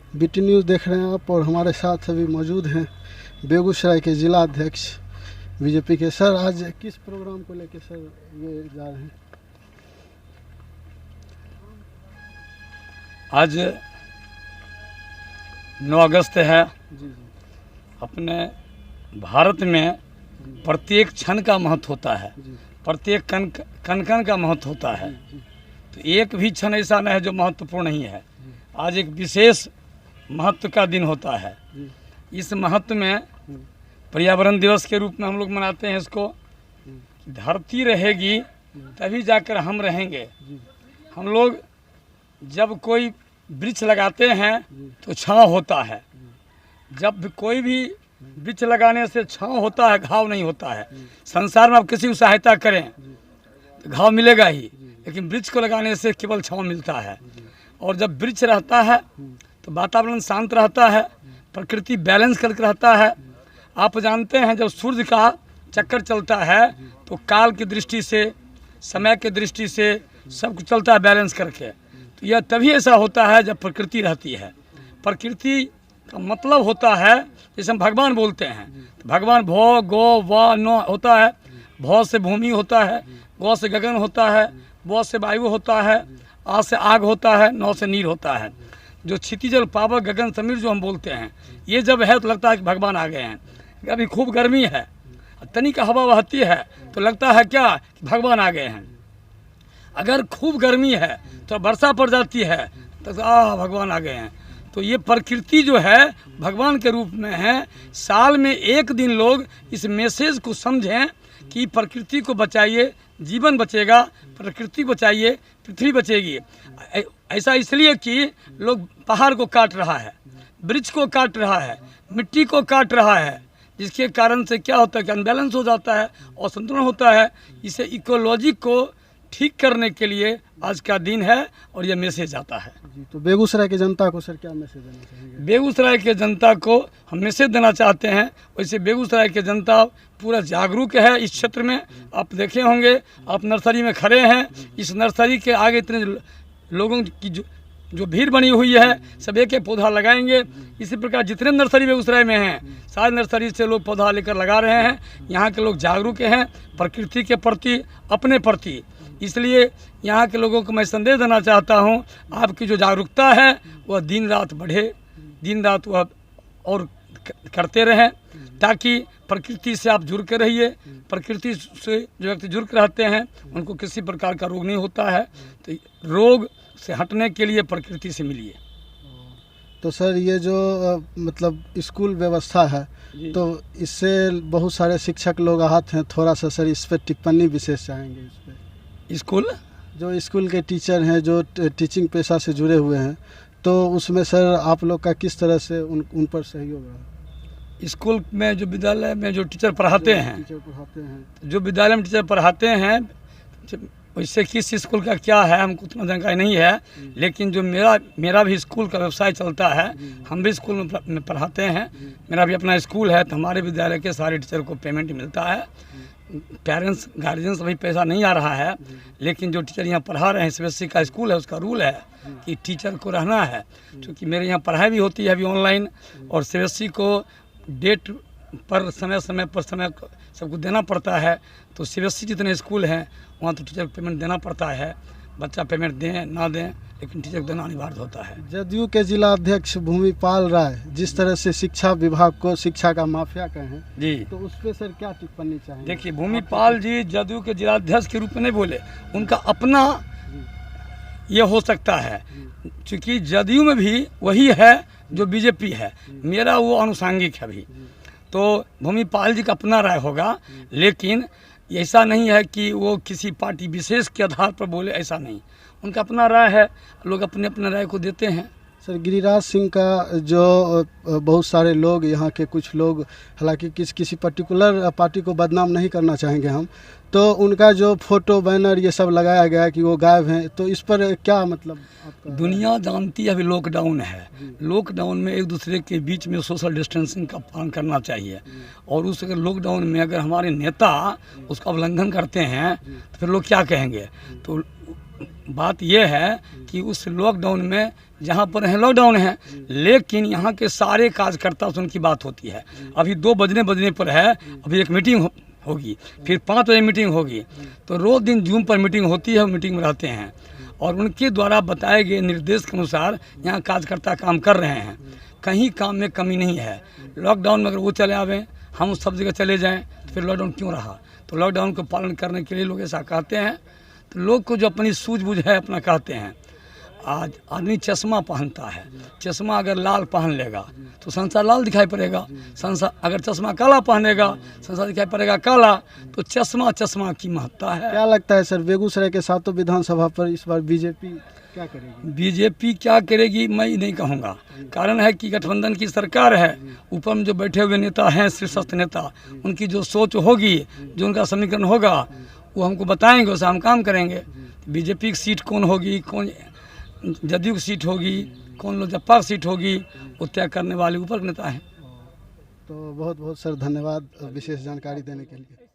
BT news देख रहे हैं आप और हमारे साथ अभी मौजूद हैं बेगूसराय के जिला अध्यक्ष बीजेपी के। सर, आज किस प्रोग्राम को लेकर सर ये जा रहे हैं? आज 9 अगस्त है। जी। अपने भारत में प्रत्येक क्षण का महत्व होता है, प्रत्येक कण कण का महत्व होता है। तो एक भी क्षण ऐसा नहीं है जो महत्वपूर्ण नहीं है। आज एक विशेष महत्व का दिन होता है। इस महत्व में पर्यावरण दिवस के रूप में हम लोग मनाते हैं इसको। धरती रहेगी तभी जाकर हम रहेंगे। हम लोग जब कोई वृक्ष लगाते हैं तो छांव होता है। जब भी कोई भी वृक्ष लगाने से छांव होता है, घाव नहीं होता है। संसार में आप किसी को सहायता करें तो घाव मिलेगा ही, लेकिन वृक्ष को लगाने से केवल छांव मिलता है। और जब वृक्ष रहता है तो वातावरण शांत रहता है, प्रकृति बैलेंस करके रहता है। आप जानते हैं जब सूर्य का चक्कर चलता है तो काल की दृष्टि से, समय की दृष्टि से सब कुछ चलता है बैलेंस करके। तो यह तभी ऐसा होता है जब प्रकृति रहती है। प्रकृति का मतलब होता है, जैसे हम भगवान बोलते हैं तो भगवान भौ गो व नो होता है। भौ से भूमि होता है, गौ से गगन होता है, व से वायु होता है, आ से आग होता है, नौ से नीर होता है। जो क्षितिजल पावक गगन समीर जो हम बोलते हैं, ये जब है तो लगता है कि भगवान आ गए हैं। अभी खूब गर्मी है, तनिक हवा बहती है तो लगता है क्या कि भगवान आ गए हैं। अगर खूब गर्मी है तो वर्षा पड़ जाती है तो भगवान आ गए हैं। तो ये प्रकृति जो है भगवान के रूप में है। साल में एक दिन लोग इस मैसेज को समझें कि प्रकृति को बचाइए, जीवन बचेगा, प्रकृति बचाइए, पृथ्वी बचेगी। ऐसा इसलिए कि लोग पहाड़ को काट रहा है, वृक्ष को काट रहा है, मिट्टी को काट रहा है, जिसके कारण से क्या होता है कि अनबैलेंस हो जाता है और संतुलन होता है। इसे इकोलॉजी को ठीक करने के लिए आज का दिन है और यह मैसेज आता है। जी, तो बेगूसराय की जनता को सर क्या मैसेज देना चाहेंगे? बेगूसराय के जनता को हम मैसेज देना चाहते हैं। वैसे बेगूसराय की जनता पूरा जागरूक है इस क्षेत्र में। आप देखे होंगे, आप नर्सरी में खड़े हैं, इस नर्सरी के आगे इतने लोगों की जो भीड़ बनी हुई है, सब एक एक पौधा लगाएंगे। इसी प्रकार जितने नर्सरी बेगूसराय में हैं, सारे नर्सरी से लोग पौधा लेकर लगा रहे हैं। यहाँ के लोग जागरूक हैं प्रकृति के प्रति, अपने प्रति। इसलिए यहाँ के लोगों को मैं संदेश देना चाहता हूँ, आपकी जो जागरूकता है वह दिन रात बढ़े, दिन रात वह और करते रहें, ताकि प्रकृति से आप जुड़ के रहिए। प्रकृति से जो व्यक्ति जुड़ के रहते हैं उनको किसी प्रकार का रोग नहीं होता है। तो रोग से हटने के लिए प्रकृति से मिलिए। तो सर, ये जो मतलब स्कूल व्यवस्था है, तो इससे बहुत सारे शिक्षक लोग आहत हैं। थोड़ा सा सर इस पर टिप्पणी विशेष चाहेंगे? इस पर जो स्कूल के टीचर हैं, जो टीचिंग पेशा से जुड़े हुए हैं, तो उसमें सर आप लोग का किस तरह से उन पर सहयोग रहा? स्कूल में जो विद्यालय में जो टीचर पढ़ाते हैं, जो विद्यालय में टीचर पढ़ाते हैं, वैसे किस स्कूल का क्या है हमको उतना जानकारी नहीं है। लेकिन जो मेरा भी स्कूल का व्यवसाय चलता है, हम भी स्कूल में पढ़ाते हैं। मेरा भी अपना स्कूल है, तो हमारे विद्यालय के सारे टीचर को पेमेंट मिलता है। पेरेंट्स गार्जियंस अभी पैसा नहीं आ रहा है, लेकिन जो टीचर यहाँ पढ़ा रहे हैं, सीबीएसई का स्कूल है, उसका रूल है कि टीचर को रहना है। क्योंकि मेरे यहाँ पढ़ाई भी होती है अभी ऑनलाइन, और सीबीएसई को डेट पर समय सबको देना पड़ता है। तो सीबीएसई जितने स्कूल हैं वहाँ तो टीचर को पेमेंट देना पड़ता है। बच्चा पेमेंट दें ना दें, लेकिन टीचर को देना अनिवार्य होता है। जदयू के जिला अध्यक्ष भूमिपाल राय जिस तरह से शिक्षा विभाग को शिक्षा का माफिया कहें जी, तो उस पर सर क्या टिप्पणी चाहेंगे? देखिए, भूमिपाल जी जदयू के जिला अध्यक्ष के रूप में नहीं बोले, उनका अपना ये हो सकता है। क्योंकि जदयू में भी वही है जो बीजेपी है, मेरा वो अनुषांगिक है अभी। तो भूमिपाल जी का अपना राय होगा, लेकिन ऐसा नहीं है कि वो किसी पार्टी विशेष के आधार पर बोले, ऐसा नहीं। उनका अपना राय है, लोग अपने अपने राय को देते हैं। सर, गिरिराज सिंह का जो बहुत सारे लोग, यहाँ के कुछ लोग, हालांकि किसी पर्टिकुलर पार्टी को बदनाम नहीं करना चाहेंगे हम, तो उनका जो फोटो बैनर ये सब लगाया गया है कि वो गायब हैं, तो इस पर क्या मतलब आपका? दुनिया जानती है अभी लॉकडाउन है, लॉकडाउन में एक दूसरे के बीच में सोशल डिस्टेंसिंग का पालन करना चाहिए। और उस लॉकडाउन में अगर हमारे नेता उसका उल्लंघन करते हैं तो फिर लोग क्या कहेंगे? तो बात यह है कि उस लॉकडाउन में जहाँ पर है लॉकडाउन है, लेकिन यहाँ के सारे कार्यकर्ता से उनकी बात होती है। अभी 2 बजने पर है, अभी एक मीटिंग होगी, फिर 5 बजे मीटिंग होगी, तो रोज़ दिन जूम पर मीटिंग होती है, मीटिंग में रहते हैं और उनके द्वारा बताए गए निर्देश के अनुसार यहाँ कार्यकर्ता काम कर रहे हैं। कहीं काम में कमी नहीं है। लॉकडाउन में अगर वो चले आवें, हम सब जगह चले जाएं, तो फिर लॉकडाउन क्यों रहा? तो लॉकडाउन को पालन करने के लिए लोग ऐसा कहते हैं। तो लोग को जो अपनी सूझबूझ है अपना कहते हैं। आज आदमी चश्मा पहनता है, चश्मा अगर लाल पहन लेगा तो संसार लाल दिखाई पड़ेगा, संसार अगर चश्मा काला पहनेगा संसार दिखाई पड़ेगा काला। तो चश्मा की महत्ता है। क्या लगता है सर, बेगूसराय के 7 विधानसभा पर इस बार बीजेपी क्या करेगी? बीजेपी क्या करेगी मैं नहीं कहूँगा। कारण है कि गठबंधन की सरकार है, ऊपर में जो बैठे हुए नेता हैं शीर्षस्थ नेता, उनकी जो सोच होगी, जो उनका समीकरण होगा वो हमको बताएंगे, उससे हम काम करेंगे। बीजेपी की सीट कौन होगी, कौन जदयू की सीट होगी, कौन लोजपा की सीट होगी, वो तय करने वाले ऊपर के नेता हैं। तो बहुत बहुत सर धन्यवाद विशेष जानकारी देने के लिए।